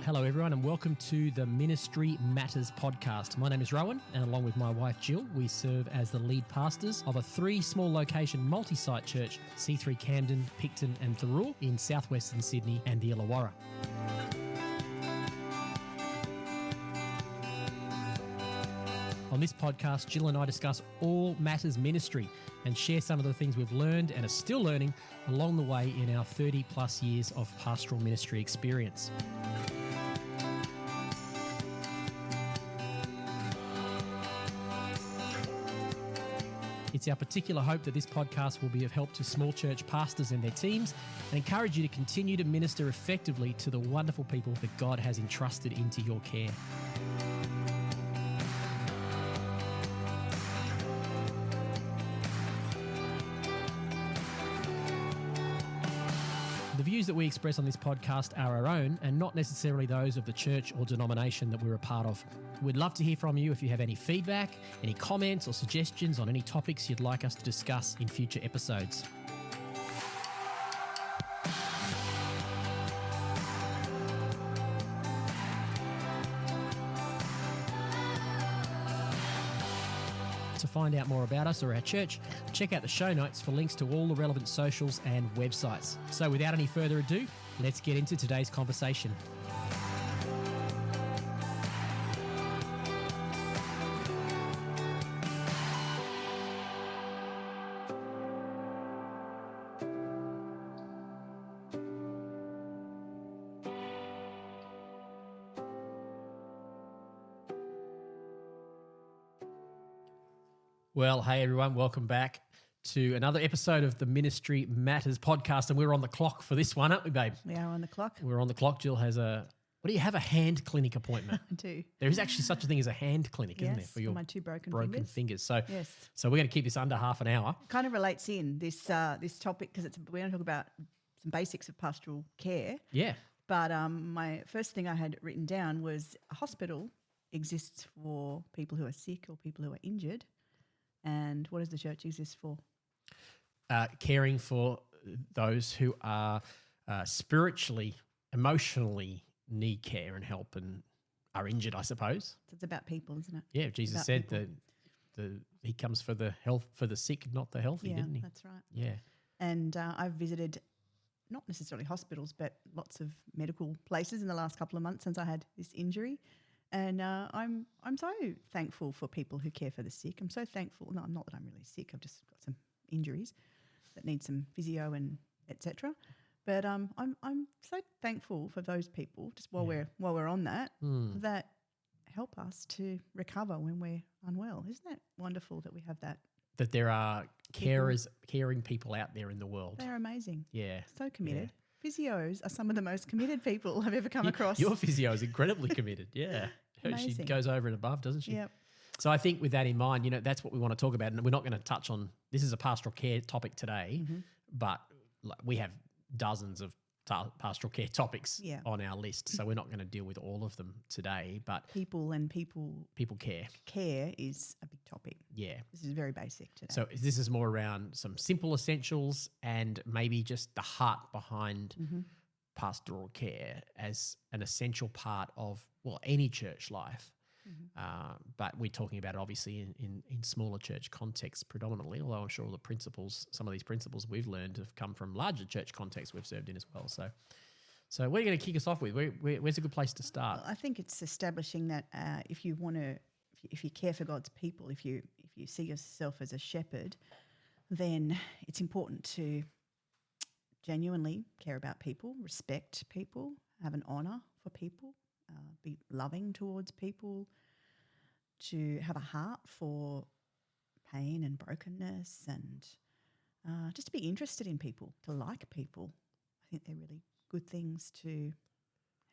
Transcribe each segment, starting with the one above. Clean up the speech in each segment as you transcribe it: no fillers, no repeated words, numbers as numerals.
Hello, everyone, and welcome to the Ministry Matters podcast. My name is Rohan, and along with my wife Jill, we serve as the lead pastors of a 3 small location multi-site church, C3 Camden, Picton and Thirroul in southwestern Sydney and the Illawarra. On this podcast, Jill and I discuss all matters ministry and share some of the things we've learned and are still learning along the way in our 30 plus years of pastoral ministry experience. It's our particular hope that this podcast will be of help to small church pastors and their teams and encourage you to continue to minister effectively to the wonderful people that God has entrusted into your care. The views that we express on this podcast are our own and not necessarily those of the church or denomination that we're a part of. We'd love to hear from you if you have any feedback, any comments or suggestions on any topics you'd like us to discuss in future episodes. To find out more about us or our church, check out the show notes for links to all the relevant socials and websites. So without any further ado, let's get into today's conversation. Well, hey everyone, welcome back to another episode of the Ministry Matters podcast, and we're on the clock for this one, aren't we, babe? We are on the clock. We're on the clock. Jill has a hand clinic appointment? I do. There is actually such a thing as a hand clinic, isn't there, Yes, for your my 2 broken fingers. So, yes. So we're going to keep this under half an hour. Kind of relates in this topic because we're going to talk about some basics of pastoral care. Yeah. But my first thing I had written down was a hospital exists for people who are sick or people who are injured. And what does the church exist for? Caring for those who are spiritually, emotionally need care and help and are injured, I suppose. So it's about people, isn't it? Yeah, Jesus said that he comes for the health, for the sick, not the healthy, didn't he? That's right. Yeah. And I've visited not necessarily hospitals, but lots of medical places in the last couple of months since I had this injury. And I'm so thankful for people who care for the sick. I'm so thankful. No, not that I'm really sick. I've just got some injuries that need some physio and etc. But I'm so thankful for those people. Just while we're on that, that help us to recover when we're unwell. Isn't that wonderful that we have that? That there are caring people out there in the world. They're amazing. Yeah, so committed. Yeah. Physios are some of the most committed people I've ever come across. Your physio is incredibly committed, yeah. She goes over and above, doesn't she? Yep. So I think with that in mind, that's what we want to talk about. And we're not going to touch on, this is a pastoral care topic today, but we have dozens of pastoral care topics on our list. So we're not going to deal with all of them today. But people care. Care is a big topic. Yeah. This is very basic today. So this is more around some simple essentials and maybe just the heart behind pastoral care as an essential part of, any church life. But we're talking about it obviously in smaller church contexts predominantly, although I'm sure some of these principles we've learned have come from larger church contexts we've served in as well. So what are you going to kick us off with? Where's a good place to start? Well, I think it's establishing that if you care for God's people, if you see yourself as a shepherd, then it's important to genuinely care about people, respect people, have an honour for people, be loving towards people, to have a heart for pain and brokenness, and just to be interested in people, to like people. I think they're really good things to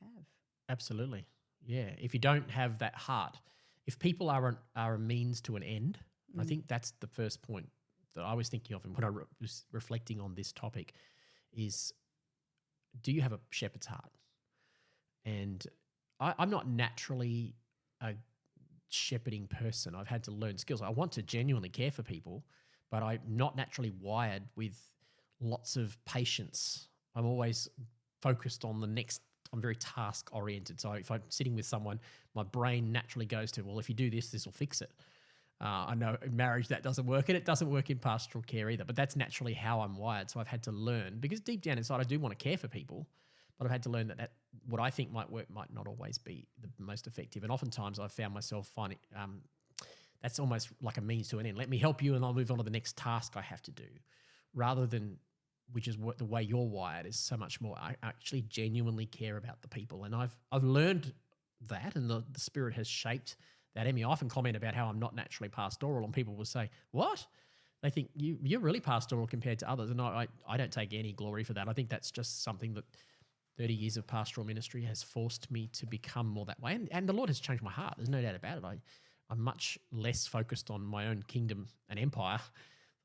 have. Absolutely. Yeah. If you don't have that heart, if people are a means to an end, I think that's the first point that I was thinking of and when I was reflecting on this topic is, do you have a shepherd's heart? And I'm not naturally a shepherding person. I've had to learn skills. I want to genuinely care for people, but I'm not naturally wired with lots of patience. I'm always focused on the next I'm very task oriented. So if I'm sitting with someone, my brain naturally goes to, well, if you do this, this will fix it. I know in marriage that doesn't work, and it doesn't work in pastoral care either, but that's naturally how I'm wired. So I've had to learn, because deep down inside I do want to care for people, but I've had to learn that what I think might work might not always be the most effective. And oftentimes I've found myself finding that's almost like a means to an end. Let me help you and I'll move on to the next task I have to do, rather than, which is what the way you're wired is so much more. I actually genuinely care about the people, and I've learned that, and the Spirit has shaped that in me. I often comment about how I'm not naturally pastoral, and people will say, "What?" They think you're really pastoral compared to others, and I don't take any glory for that. I think that's just something that 30 years of pastoral ministry has forced me to become more that way, and the Lord has changed my heart. There's no doubt about it. I'm much less focused on my own kingdom and empire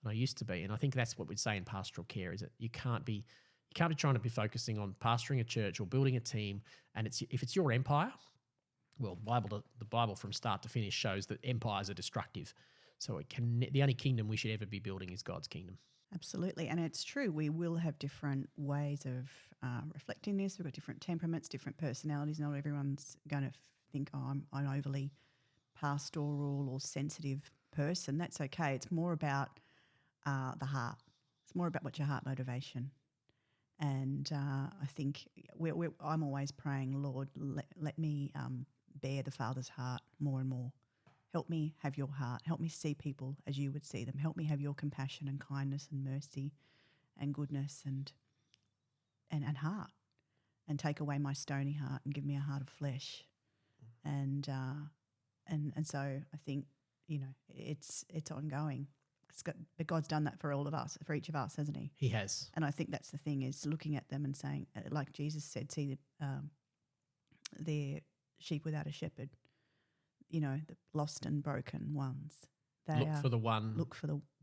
than I used to be, and I think that's what we'd say in pastoral care, is that you can't be trying to be focusing on pastoring a church or building a team, and if it's your empire. Well, the Bible from start to finish shows that empires are destructive. So the only kingdom we should ever be building is God's kingdom. Absolutely. And it's true. We will have different ways of reflecting this. We've got different temperaments, different personalities. Not everyone's going to think, I'm overly pastoral or sensitive person. That's okay. It's more about the heart. It's more about what's your heart motivation. And I think I'm always praying, Lord, let me bear the Father's heart more and more. Help me have your heart. Help me see people as you would see them. Help me have your compassion and kindness and mercy and goodness and heart, and take away my stony heart and give me a heart of flesh. And so I think, it's ongoing. But God's done that for all of us, for each of us, hasn't he? He has. And I think that's the thing, is looking at them and saying, like Jesus said, see they're sheep without a shepherd, the lost and broken ones. Look for the one.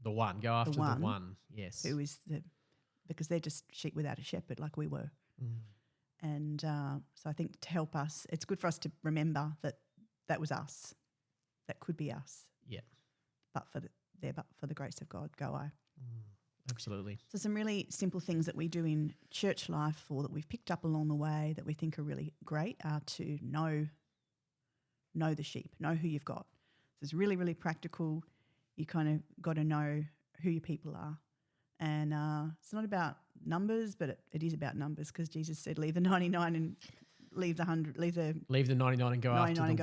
The one. Go after the one. Yes. Who is because they're just sheep without a shepherd, like we were. Mm. And so I think to help us, it's good for us to remember that was us. That could be us. Yeah. But for the grace of God, go I. Absolutely. So some really simple things that we do in church life, or that we've picked up along the way that we think are really great, are to know the sheep, know who you've got. So it's really, really practical. You kind of got to know who your people are. And it's not about numbers, but it is about numbers, because Jesus said, leave the 99 and leave the 100, leave the 99 and go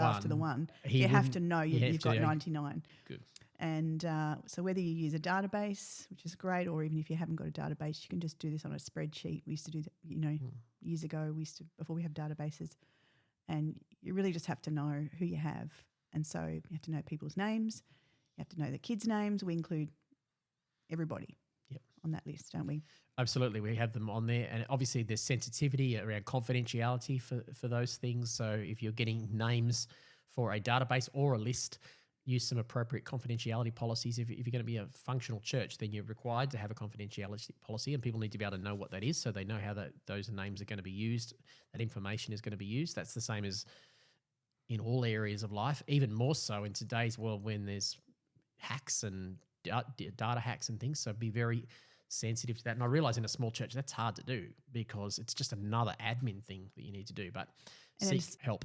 after the one. You have to know you've got 99. Good. And so whether you use a database, which is great, or even if you haven't got a database, you can just do this on a spreadsheet. We used to do that, years ago. Before we have databases, and you really just have to know who you have. And so you have to know people's names. You have to know the kids' names. We include everybody on that list, don't we? Absolutely. We have them on there. And obviously there's sensitivity around confidentiality for those things. So if you're getting names for a database or a list, use some appropriate confidentiality policies. If you're going to be a functional church, then you're required to have a confidentiality policy, and people need to be able to know what that is, so they know how those names are going to be used, that information is going to be used. That's the same as in all areas of life, even more so in today's world when there's hacks and data hacks and things. So be very sensitive to that. And I realise in a small church that's hard to do, because it's just another admin thing that you need to do, but seek help.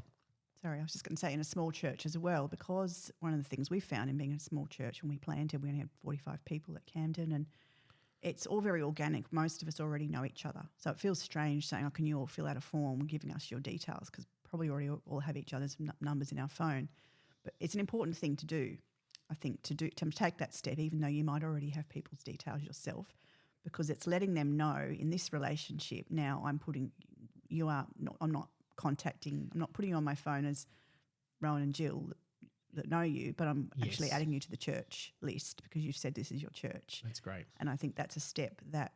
Sorry, I was just going to say, in a small church as well, because one of the things we found in being a small church, when we planted, we only had 45 people at Camden, and it's all very organic. Most of us already know each other. So it feels strange saying, can you all fill out a form giving us your details, because probably already all have each other's numbers in our phone. But it's an important thing to do, I think, to take that step, even though you might already have people's details yourself, because it's letting them know in this relationship, now I'm putting I'm not putting you on my phone as Rohan and Jill that know you, but I'm actually adding you to the church list because you've said this is your church. That's great. And I think that's a step that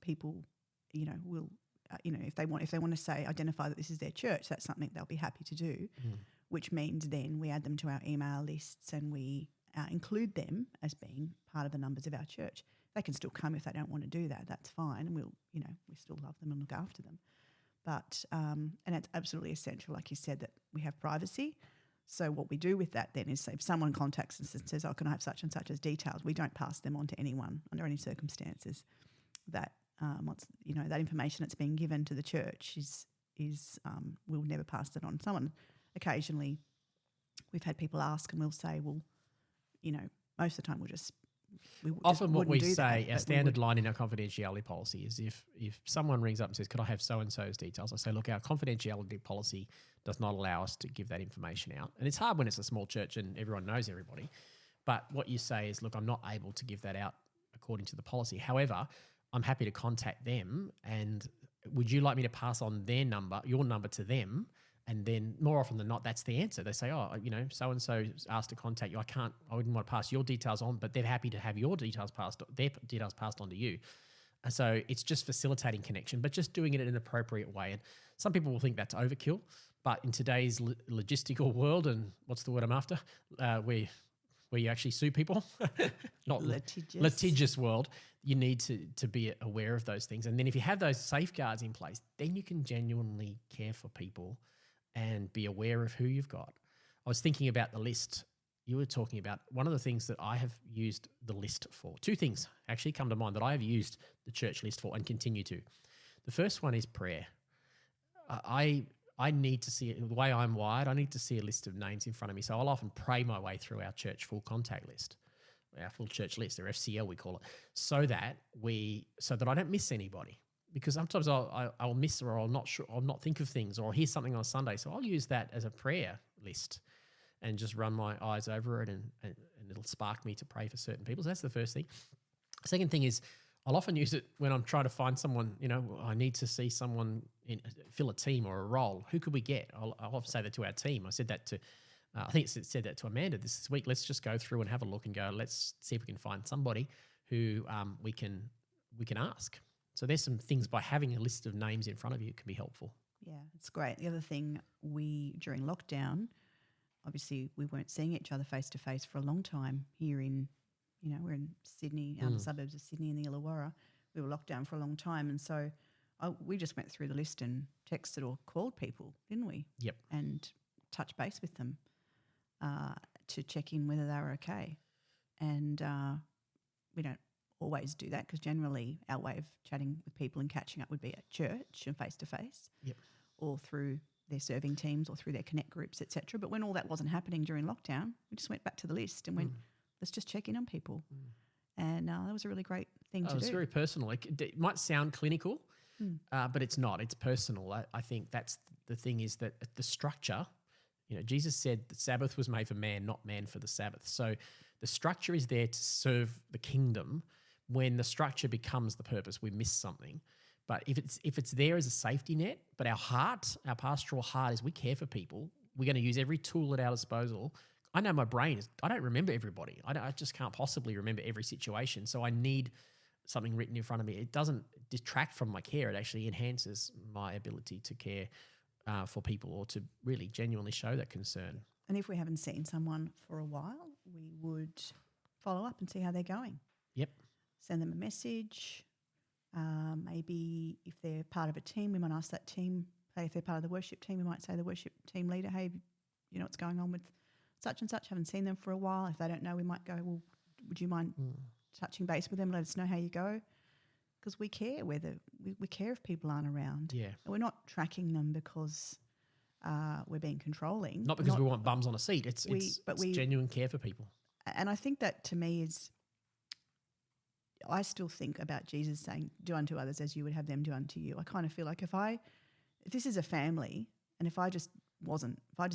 people, will, if they want to say, identify that this is their church, that's something they'll be happy to do, which means then we add them to our email lists and we include them as being part of the numbers of our church. They can still come if they don't want to do that. That's fine. And we still love them and look after them. But, and it's absolutely essential, like you said, that we have privacy. So what we do with that then is, say, if someone contacts us and says, can I have such and such as details, we don't pass them on to anyone under any circumstances. That once, that information that's being given to the church is is we'll never pass that on. Someone occasionally, we've had people ask, and we'll say, well, most of the time Often what we wouldn't do say, that, our but standard line in our confidentiality policy is if someone rings up and says, could I have so-and-so's details? I say, look, our confidentiality policy does not allow us to give that information out. And it's hard when it's a small church and everyone knows everybody. But what you say is, look, I'm not able to give that out according to the policy. However, I'm happy to contact them, and would you like me to pass on your number to them? And then more often than not, that's the answer. They say, oh, so-and-so asked to contact you. I wouldn't want to pass your details on, but they're happy to have their details passed on to you. And so it's just facilitating connection, but just doing it in an appropriate way. And some people will think that's overkill, but in today's logistical world, and what's the word I'm after, where you actually sue people, not litigious world, you need to be aware of those things. And then if you have those safeguards in place, then you can genuinely care for people and be aware of who you've got. I was thinking about the list you were talking about. One of the things that I have used the list for, two things actually come to mind that I have used the church list for and continue to. The first one is prayer. I need to see it, the way I'm wired, I need to see a list of names in front of me. So I'll often pray my way through our church full contact list, our full church list, or FCL we call it, so that I don't miss anybody. Because sometimes I'll miss, or I'll not think of things, or I'll hear something on a Sunday. So I'll use that as a prayer list and just run my eyes over it, and it'll spark me to pray for certain people. So that's the first thing. Second thing is I'll often use it when I'm trying to find someone, I need to see someone fill a team or a role. Who could we get? I'll often say that to our team. I said that to, I think it said that to Amanda this week. Let's just go through and have a look and go, let's see if we can find somebody who we can ask. So there's some things, by having a list of names in front of you, can be helpful. Yeah, it's great. The other thing, during lockdown, obviously we weren't seeing each other face to face for a long time here in, we're in Sydney, the suburbs of Sydney in the Illawarra. We were locked down for a long time, and so we just went through the list and texted or called people, didn't we? Yep. And touch base with them to check in whether they were okay. And we don't always do that, because generally our way of chatting with people and catching up would be at church and face-to-face. Yep. Or through their serving teams or through their connect groups, etc. But when all that wasn't happening during lockdown, we just went back to the list and went, let's just check in on people. And that was a really great thing to do. It's very personal. It might sound clinical, but it's not. It's personal. I think that's the thing, is that the structure, Jesus said the Sabbath was made for man, not man for the Sabbath. So the structure is there to serve the kingdom. When the structure becomes the purpose, we miss something. But if it's there as a safety net, but our pastoral heart is we care for people. We're going to use every tool at our disposal. I know my brain I don't remember everybody. I just can't possibly remember every situation. So I need something written in front of me. It doesn't detract from my care. It actually enhances my ability to care for people, or to really genuinely show that concern. And if we haven't seen someone for a while, we would follow up and see how they're going. Yep. Send them a message. Maybe if they're part of a team, we might ask that team, say if they're part of the worship team, we might say to the worship team leader, hey, you know what's going on with such and such, haven't seen them for a while. If they don't know, we might go, well, would you mind touching base with them, let us know how you go? Because we care whether we care if people aren't around. Yeah. And we're not tracking them because we're being controlling. Not because we want bums on a seat. It's genuine care for people. And I think that to me is, I still think about Jesus saying, do unto others as you would have them do unto you. I kind of feel like if this is a family, and if I just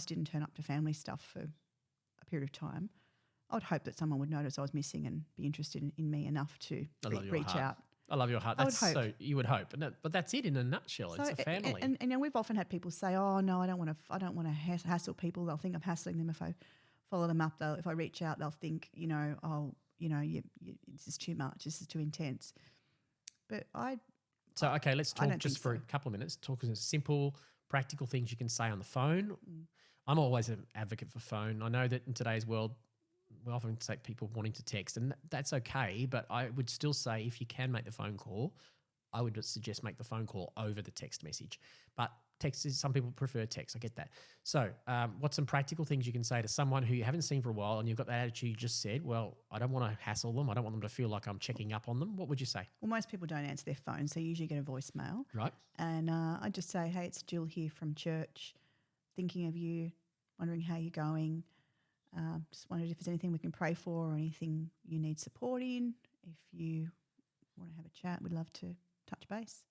didn't turn up to family stuff for a period of time, I would hope that someone would notice I was missing and be interested in me enough to reach out. I love your heart. You would hope, but that's it in a nutshell. It's a family. And we've often had people say, "Oh no, I don't want to hassle people. They'll think I'm hassling them if I follow them up. If I reach out, they'll think, this is too much. This is too intense." But let's talk just for a couple of minutes. Talk simple, practical things you can say on the phone. I'm always an advocate for phone. I know that in today's world, we often say people wanting to text, and that's okay, but I would still say if you can make the phone call, I would suggest make the phone call over the text message. But text is, some people prefer text. I get that. So what's some practical things you can say to someone who you haven't seen for a while and you've got that attitude you just said, well, I don't want to hassle them. I don't want them to feel like I'm checking up on them. What would you say? Well, most people don't answer their phones. They usually get a voicemail. Right. And I just say, hey, it's Jill here from church, thinking of you, wondering how you're going. Just wondered if there's anything we can pray for or anything you need support in. If you want to have a chat, we'd love to touch base.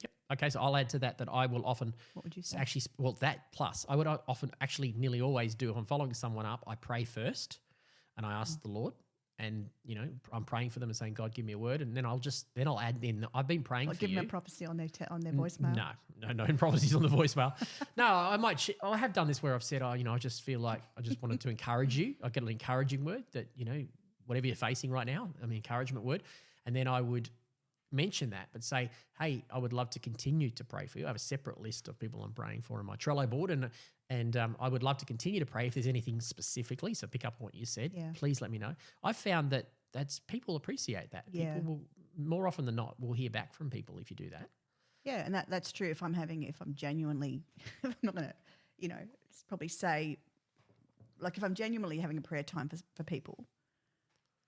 Yep. Okay, so I'll add to that I will often What would you say? actually, well, that plus I would often actually nearly always do if I'm following someone up, I pray first and I ask the Lord, and I'm praying for them and saying, God, give me a word, and then I'll add in, I've been praying for give you. them a prophecy on their voicemail. No prophecies on the voicemail. No, I have done this where I've said, I just feel like I just wanted to encourage you. I get an encouraging word that, whatever you're facing right now, an encouragement word. And then I would mention that, but say, hey, I would love to continue to pray for you. I have a separate list of people I'm praying for in my Trello board, and I would love to continue to pray if there's anything specifically. So pick up on what you said. Yeah. Please let me know. I've found that people appreciate that. Yeah. People will, more often than not, will hear back from people if you do that. Yeah, and that's true. If I'm genuinely, I'm not going to, probably say, like if I'm genuinely having a prayer time for people,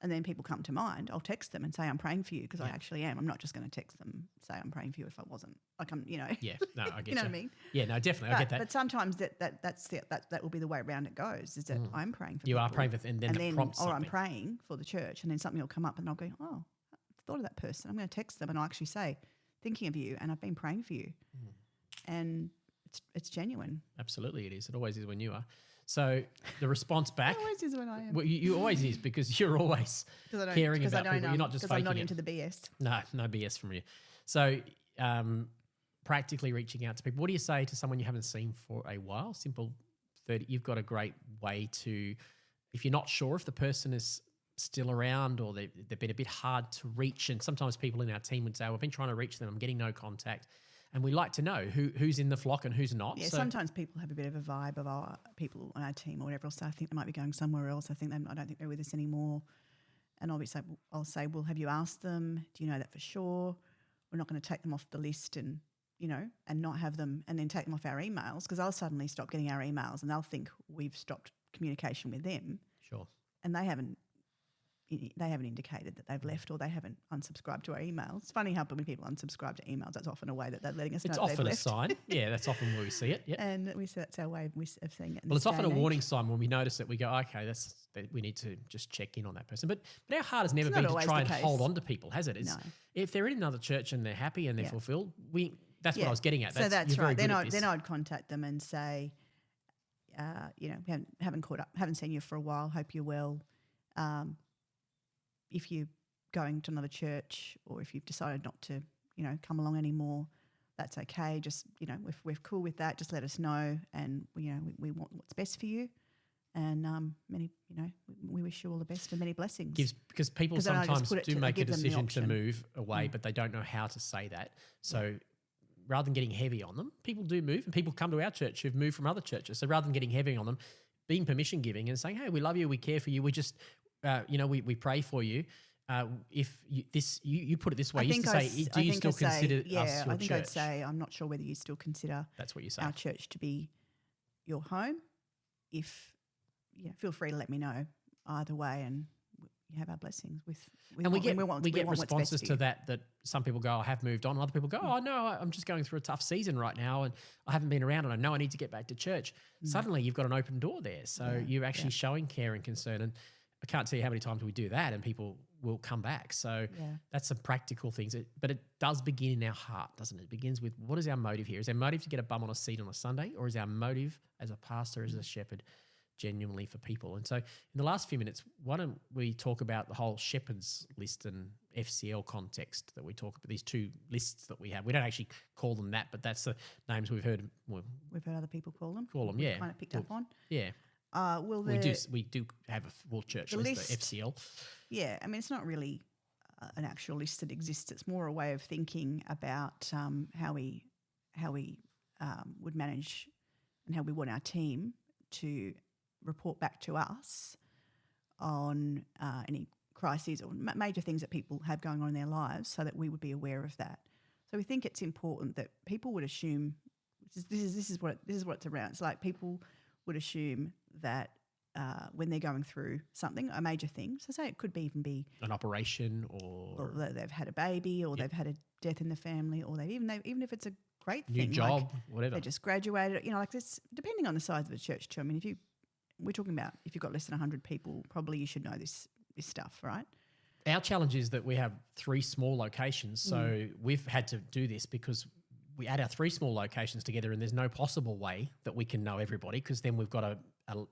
and then people come to mind, I'll text them and say, I'm praying for you, because I actually am. I'm not just going to text them, say I'm praying for you if I wasn't. Like Yeah, no, I get you know what I mean? Yeah, no, definitely, I get that. But sometimes that will be the way around it goes, is that I'm praying for you people. are praying for, and then prompts something. Or I'm praying for the church, and then something will come up and I'll go, oh, I've thought of that person. I'm going to text them and I'll actually say, thinking of you, and I've been praying for you. And it's genuine. Absolutely it is. It always is when you are. So the response back. It always is when I am. Well, you always is, because you're always caring about people. You're not just faking I'm not it. into the BS. No BS from you. So practically reaching out to people. What do you say to someone you haven't seen for a while? Simple 30. You've got a great way to, if you're not sure if the person is still around or they've been a bit hard to reach, and sometimes people in our team would say, we've been trying to reach them, I'm getting no contact. And we like to know who's in the flock and who's not. Yeah, so sometimes people have a bit of a vibe of our people on our team or whatever else. So I think they might be going somewhere else. I don't think they're with us anymore. And I'll say, well, have you asked them? Do you know that for sure? We're not going to take them off the list and not have them, and then take them off our emails, because I'll suddenly stop getting our emails and they'll think we've stopped communication with them. Sure. And they haven't indicated that they've left, or they haven't unsubscribed to our emails. It's funny how when people unsubscribe to emails, that's often a way that they're letting us know that they've left. It's often a sign. Yeah, that's often where we see it. Yep. And that's our way of seeing it. Well, it's often a warning sign when we notice it. We go, okay, we need to just check in on that person. But our heart has never been to try and hold on to people, has it? No. If they're in another church and they're happy and they're fulfilled, that's what I was getting at. So that's right. Then I'd contact them and say, we haven't caught up, haven't seen you for a while, hope you're well. If you're going to another church, or if you've decided not to, come along anymore, that's okay. Just, if we're cool with that, just let us know, and we want what's best for you. And we wish you all the best and many blessings. Because people sometimes do make a decision to move away, but they don't know how to say that. So rather than getting heavy on them, people do move, and people come to our church who've moved from other churches. So rather than getting heavy on them, being permission giving and saying, hey, we love you, we care for you, we just we pray for you. If you put it this way, you used to say, do you still consider us your church? I think I'd say, I'm not sure whether you still consider that's what you say, our church to be your home. If feel free to let me know either way, and you have our blessings we get responses to that some people go, I have moved on, and other people go, oh no, I'm just going through a tough season right now and I haven't been around and I know I need to get back to church. Suddenly you've got an open door there, so you're actually showing care and concern, and I can't tell you how many times we do that and people will come back. So that's some practical things, but it does begin in our heart, doesn't it? It begins with, what is our motive here? Is our motive to get a bum on a seat on a Sunday, or is our motive as a pastor, as a shepherd, genuinely for people? And so in the last few minutes, why don't we talk about the whole shepherd's list and FCL context that we talk about, these two lists that we have. We don't actually call them that, but that's the names we've heard. We've heard other people call them. Yeah. Kind of picked up on. Yeah. We do have a full church list, the FCL. Yeah, I mean, it's not really an actual list that exists. It's more a way of thinking about how we would manage and how we want our team to report back to us on any crises or major things that people have going on in their lives, so that we would be aware of that. So we think it's important that people would assume This is what it's around. It's like people would assume that when they're going through something, a major thing, so say it could even be an operation, or they've had a baby, or they've had a death in the family, or even if it's a great new thing, job, like whatever. they just graduated, like this, depending on the size of the church too. I mean, we're talking about if you've got less than 100 people, probably you should know this stuff, right? Our challenge is that we have 3 small locations, so we've had to do this because we add our 3 small locations together, and there's no possible way that we can know everybody, because then we've got a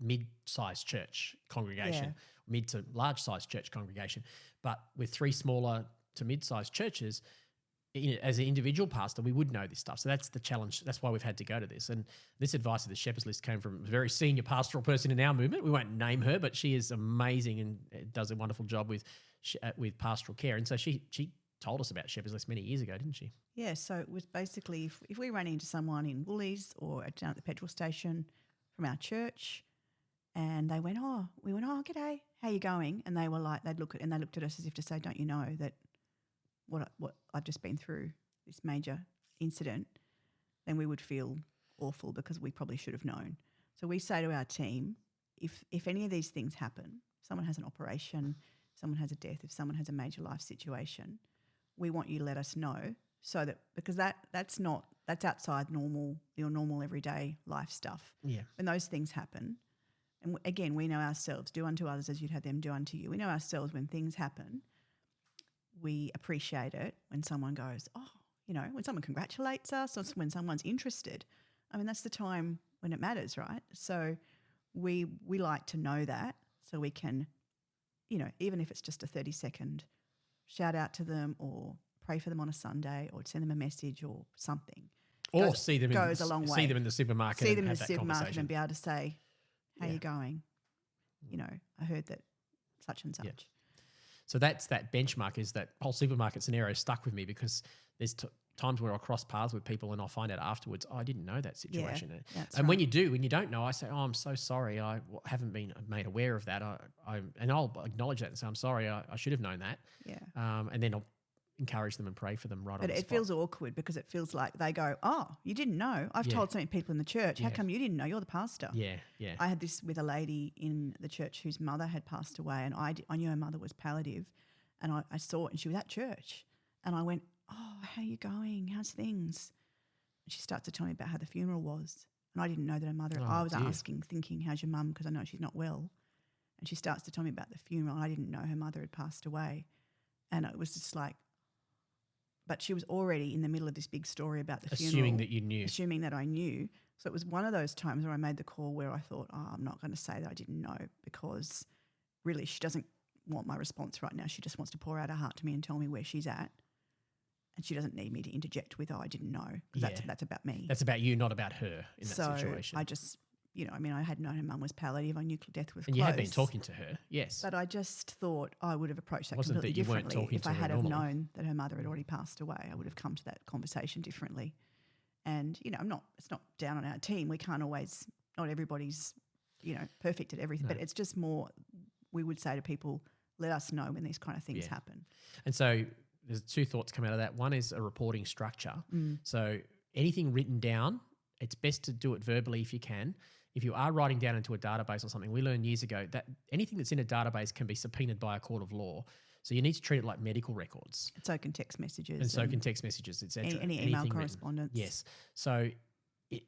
mid-sized church congregation, mid to large-sized church congregation. But with 3 smaller to mid-sized churches, as an individual pastor, we would know this stuff. So that's the challenge. That's why we've had to go to this. And this advice of the Shepherd's List came from a very senior pastoral person in our movement. We won't name her, but she is amazing and does a wonderful job with pastoral care. And so she told us about Shepherd's List many years ago, didn't she? Yeah, so it was basically if we ran into someone in Woolies or down at the petrol station from our church, and they went, g'day, how you going? And they were like, they looked at us as if to say, don't you know that what I've just been through, this major incident, then we would feel awful because we probably should have known. So we say to our team, if any of these things happen, someone has an operation, someone has a death, if someone has a major life situation, we want you to let us know, so that because that's outside your normal everyday life stuff. Yeah. When those things happen, and again, we know ourselves, do unto others as you'd have them do unto you. We know ourselves when things happen. We appreciate it when someone goes, when someone congratulates us, or when someone's interested. I mean, that's the time when it matters, right? So we like to know that, so we can, even if it's just a 30-second shout out to them, or pray for them on a Sunday, or send them a message or something. Or see them goes a long way. See them in the supermarket. See them in have the that supermarket and be able to say, how you going? Yeah. I heard that such and such. Yeah. So that's that benchmark, is that whole supermarket scenario stuck with me, because there's times where I'll cross paths with people and I'll find out afterwards, I didn't know that situation. Yeah, and when you don't know, I say, I'm so sorry, I haven't been made aware of that. And I'll acknowledge that and say, I'm sorry, I should have known that. Yeah. And then I'll encourage them and pray for them right on the spot. But it feels awkward, because it feels like they go, you didn't know. I've told so many people in the church. How come you didn't know? You're the pastor. Yeah, yeah. I had this with a lady in the church whose mother had passed away, and I knew her mother was palliative, and I saw it, and she was at church. And I went, how are you going? How's things? And she starts to tell me about how the funeral was. And I didn't know that her mother, I was asking, thinking, how's your mum? Because I know she's not well. And she starts to tell me about the funeral. I didn't know her mother had passed away. And it was just like, but she was already in the middle of this big story about the funeral. Assuming that you knew. Assuming that I knew. So it was one of those times where I made the call where I thought, I'm not going to say that I didn't know, because really she doesn't want my response right now. She just wants to pour out her heart to me and tell me where she's at. And she doesn't need me to interject with, I didn't know. That's about me. That's about you, not about her in that situation. I just, I had known her mum was palliative. I knew death was close. And you had been talking to her, yes. But I just thought I would have approached that Wasn't completely that you weren't differently. talking If to I her had have normally. known that her mother had already passed away, I would have come to that conversation differently. And, it's not down on our team. We can't always, not everybody's, perfect at everything. No. But it's just more, we would say to people, let us know when these kind of things happen. And so there's 2 thoughts come out of that. One is a reporting structure. So anything written down, it's best to do it verbally if you can. If you are writing down into a database or something, we learned years ago that anything that's in a database can be subpoenaed by a court of law. So you need to treat it like medical records. And so can text messages. And so can text messages, etc. Any email correspondence. Written. Yes. So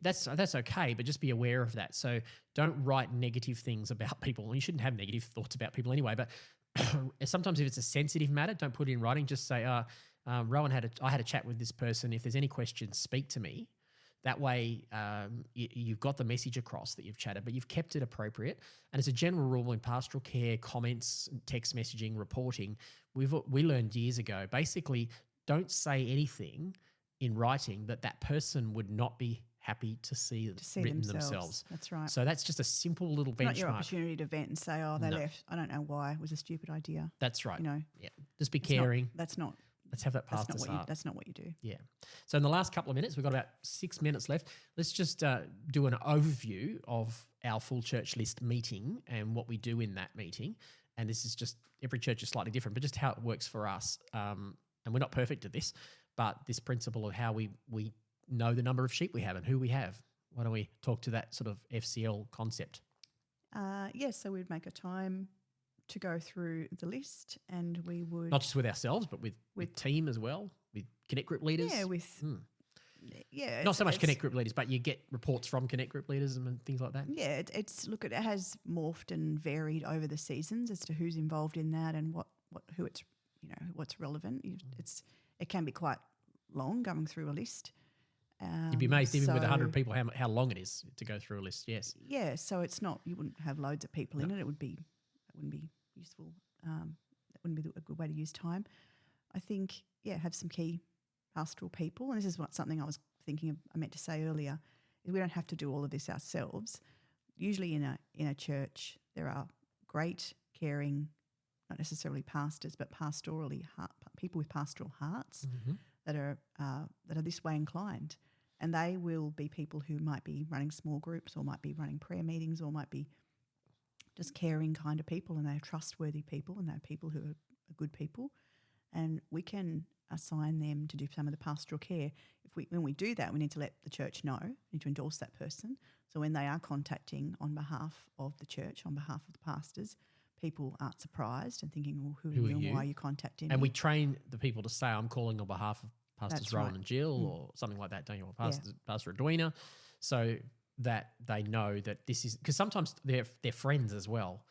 that's okay, but just be aware of that. So don't write negative things about people. Well, you shouldn't have negative thoughts about people anyway, but sometimes if it's a sensitive matter, don't put it in writing. Just say, Rohan I had a chat with this person. If there's any questions, speak to me. That way you've got the message across that you've chatted, but you've kept it appropriate. And it's a general rule in pastoral care, comments, text messaging, reporting. We learned years ago, basically don't say anything in writing that person would not be happy to see written themselves. That's right. So that's just a simple little benchmark. Not your opportunity to vent and say, they left. I don't know why. It was a stupid idea. That's right. Yeah. Just be caring. Let's have that pastor's heart. That's not what you do. Yeah. So in the last couple of minutes, we've got about 6 minutes left. Let's just do an overview of our full church list meeting and what we do in that meeting. And this is just, every church is slightly different, but just how it works for us. And we're not perfect at this, but this principle of how we know the number of sheep we have and who we have. Why don't we talk to that sort of FCL concept? Yes, so we'd make a time to go through the list, and we would Not just with ourselves, but with team as well, with Connect Group leaders. Not so much Connect Group leaders, but you get reports from Connect Group leaders and things like that. Yeah, it has morphed and varied over the seasons as to who's involved in that and who it's what's relevant. It can be quite long going through a list. You'd be amazed even with 100 people how long it is to go through a list. Yes. Yeah, so it's not, you wouldn't have loads of people in it. That wouldn't be useful. That wouldn't be a good way to use time. I think have some key pastoral people, and this is something I was thinking of, I meant to say earlier, is we don't have to do all of this ourselves. Usually in a church there are great, caring, not necessarily pastors, but people with pastoral hearts that are this way inclined, and they will be people who might be running small groups or might be running prayer meetings or might be just caring kind of people, and they're trustworthy people and they're people who are good people, and we can assign them to do some of the pastoral care. When we do that, we need to let the church know, we need to endorse that person. So when they are contacting on behalf of the church, on behalf of the pastors, people aren't surprised and thinking, well, who are you and why are you contacting And me? we train the people to say, I'm calling on behalf of Pastors Rohan and Jill or something like that, don't you? Or Pastor Edwina, so that they know that this is, because sometimes they're friends as well.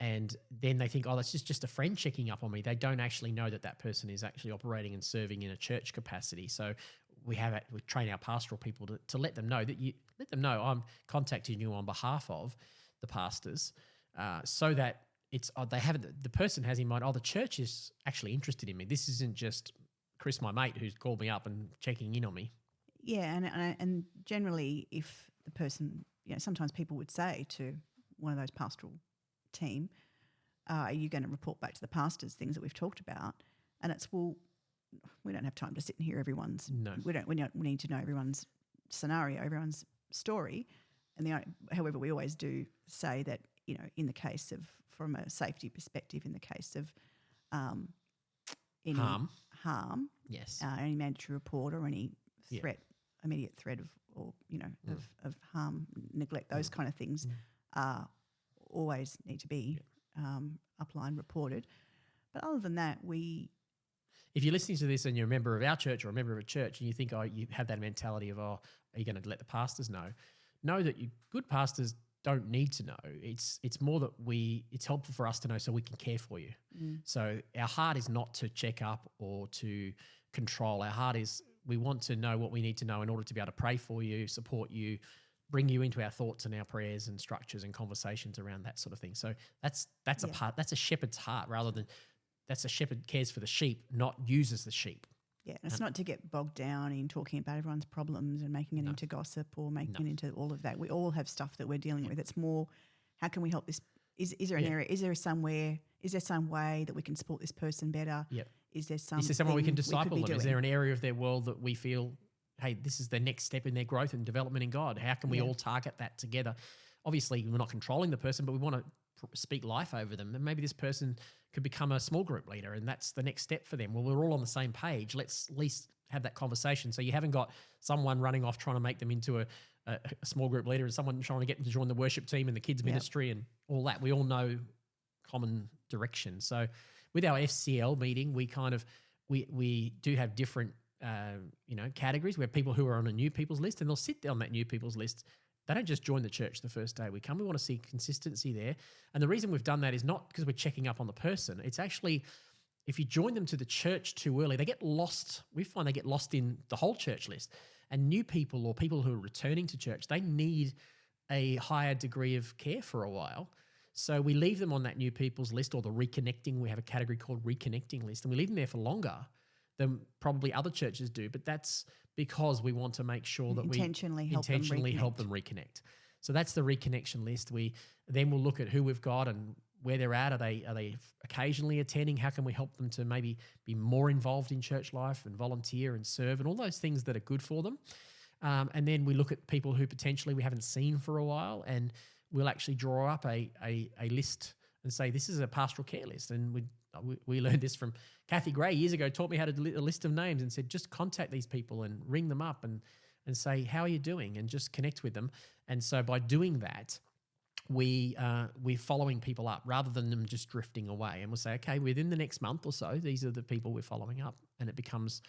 And then they think, oh, that's just a friend checking up on me. They don't actually know that person is actually operating and serving in a church capacity. So we train our pastoral people to let them know I'm contacting you on behalf of the pastors, so that the person has in mind, the church is actually interested in me. This isn't just Chris, my mate, who's called me up and checking in on me. Yeah, and generally, if the person, sometimes people would say to one of those pastoral team, are you going to report back to the pastors things that we've talked about? And it's, well, we don't have time to sit and hear everyone's. No, we need to know everyone's scenario, everyone's story. And however, we always do say that in the case of, from a safety perspective, in the case of any harm, yes, any mandatory report or any threat, immediate threat of harm, neglect, those kind of things always need to be upline reported. But other than that, if you're listening to this and you're a member of our church or a member of a church and you think, you have that mentality of, are you going to let the pastors know that good pastors don't need to know. It's more that it's helpful for us to know so we can care for you. So our heart is not to check up or to control. Our heart is, we want to know what we need to know in order to be able to pray for you, support you, bring you into our thoughts and our prayers and structures and conversations around that sort of thing. So that's a shepherd's heart, rather than that's a shepherd cares for the sheep, not uses the sheep. Yeah, and it's not to get bogged down in talking about everyone's problems and making it into gossip or making it into all of that. We all have stuff that we're dealing with. It's more, how can we help this? Is there an area? Is there some way that we can support this person better? Yep. Is there someone we can disciple them? Is there an area of their world that we feel, hey, this is the next step in their growth and development in God? How can we all target that together? Obviously, we're not controlling the person, but we want to speak life over them. And maybe this person could become a small group leader, and that's the next step for them. Well, we're all on the same page. Let's at least have that conversation. So you haven't got someone running off trying to make them into a small group leader and someone trying to get them to join the worship team and the kids ministry and all that. We all know common direction. So with our FCL meeting, we do have different categories. We have people who are on a new people's list, and they'll sit on that new people's list. They don't just join the church the first day we come. We want to see consistency there. And the reason we've done that is not because we're checking up on the person. It's actually, if you join them to the church too early, they get lost. We find they get lost in the whole church list. And new people or people who are returning to church, they need a higher degree of care for a while. So we leave them on that new people's list, or the reconnecting. We have a category called reconnecting list, and we leave them there for longer than probably other churches do. But that's because we want to make sure that intentionally we help them reconnect. So that's the reconnection list. We'll look at who we've got and where they're at. Are they occasionally attending? How can we help them to maybe be more involved in church life and volunteer and serve and all those things that are good for them? And then we look at people who potentially we haven't seen for a while, and we'll actually draw up a list and say, this is a pastoral care list. And we learned this from Kathy Gray years ago, taught me how to do a list of names and said, just contact these people and ring them up. And and say, how are you doing? And just connect with them. And so by doing that, we're following people up rather than them just drifting away. And we'll say, okay, within the next month or so, these are the people we're following up, and it becomes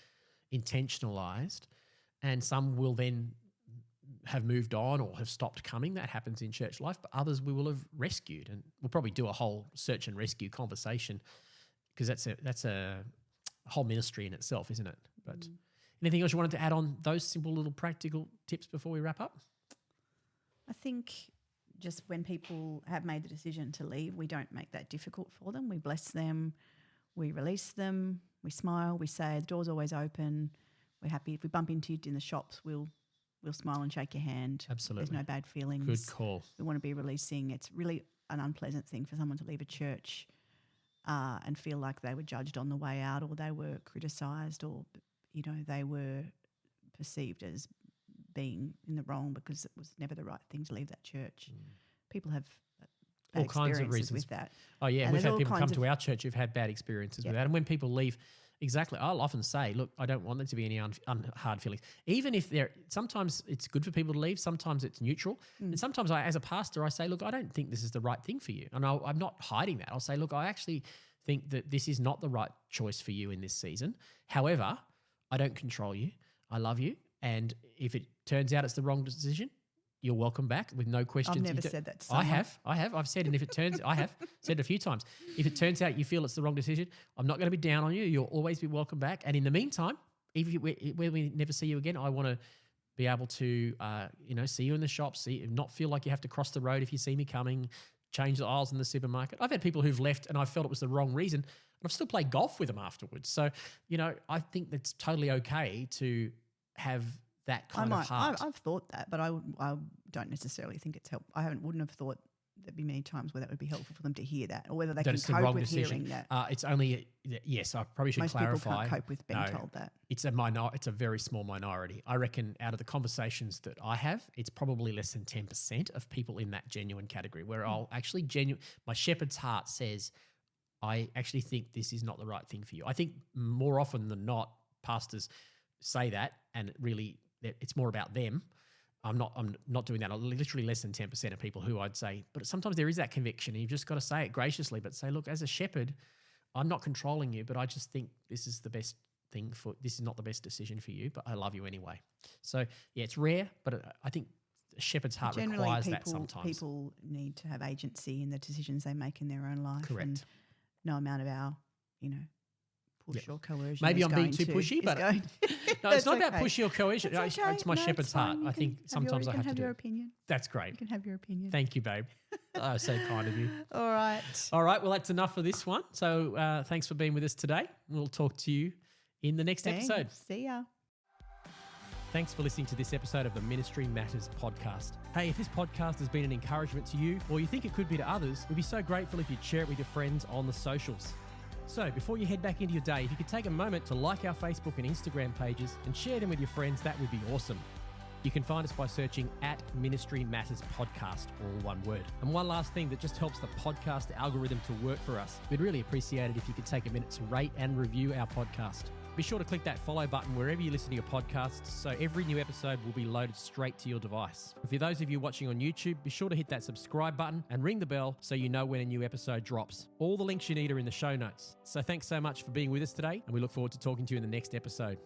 intentionalized. And some will then have moved on or have stopped coming. That happens in church life, but others we will have rescued, and we'll probably do a whole search and rescue conversation, because that's a whole ministry in itself, isn't it? But anything else you wanted to add on those simple little practical tips before we wrap up? I think just when people have made the decision to leave, we don't make that difficult for them. We bless them, we release them, we smile, we say the door's always open. We're happy. If we bump into you in the shops, we'll smile and shake your hand. Absolutely. There's no bad feelings. Good call. We want to be releasing. It's really an unpleasant thing for someone to leave a church and feel like they were judged on the way out, or they were criticised, or they were perceived as being in the wrong because it was never the right thing to leave that church. People have bad all kinds of reasons with that. Oh yeah, and we've had people come to our church who've had bad experiences with that. And when people leave, exactly, I'll often say, look, I don't want there to be any hard feelings. Even if sometimes it's good for people to leave, sometimes it's neutral. And sometimes as a pastor, I say, look, I don't think this is the right thing for you. And I'm not hiding that. I'll say, look, I actually think that this is not the right choice for you in this season. However, I don't control you. I love you. And if it turns out it's the wrong decision, you're welcome back with no questions. I've never said that to someone. I have. I've said, and if it turns, I have said it a few times. If it turns out you feel it's the wrong decision, I'm not going to be down on you. You'll always be welcome back. And in the meantime, even when we never see you again, I want to be able to, see you in the shop, not feel like you have to cross the road if you see me coming, change the aisles in the supermarket. I've had people who've left and I felt it was the wrong reason, and I've still played golf with them afterwards. So, I think that's totally okay to have that kind of heart. I've thought that, but I don't necessarily think it's helpful. Wouldn't have thought there'd be many times where that would be helpful for them to hear that, or whether they can cope with hearing that. It's only yes. I probably should Most clarify. Most people can't cope with being told that. It's a very small minority. I reckon out of the conversations that I have, it's probably less than 10% of people in that genuine category where I'll actually my shepherd's heart says, I actually think this is not the right thing for you. I think more often than not, pastors say that, and it's more about them. I'm not doing that. Literally less than 10% of people who I'd say, but sometimes there is that conviction, and you've just got to say it graciously, but say, look, as a shepherd, I'm not controlling you, but I just think this is not the best decision for you, but I love you anyway. So yeah, it's rare, but I think a shepherd's heart requires that sometimes. People need to have agency in the decisions they make in their own life. Correct. And no amount of our, push or coercion. Maybe I'm being too pushy, but no, it's not about pushy or coercion. It's my shepherd's heart. I think sometimes I have to do it. You can have your opinion. That's great. You can have your opinion. Thank you, babe. So kind of you. All right. Well, that's enough for this one. So thanks for being with us today. We'll talk to you in the next episode. See ya. Thanks for listening to this episode of the Ministry Matters podcast. Hey, if this podcast has been an encouragement to you, or you think it could be to others, we'd be so grateful if you'd share it with your friends on the socials. So before you head back into your day, if you could take a moment to like our Facebook and Instagram pages and share them with your friends, that would be awesome. You can find us by searching @Ministry Matters Podcast, all one word. And one last thing that just helps the podcast algorithm to work for us. We'd really appreciate it if you could take a minute to rate and review our podcast. Be sure to click that follow button wherever you listen to your podcasts, so every new episode will be loaded straight to your device. And for those of you watching on YouTube, be sure to hit that subscribe button and ring the bell so you know when a new episode drops. All the links you need are in the show notes. So thanks so much for being with us today, and we look forward to talking to you in the next episode.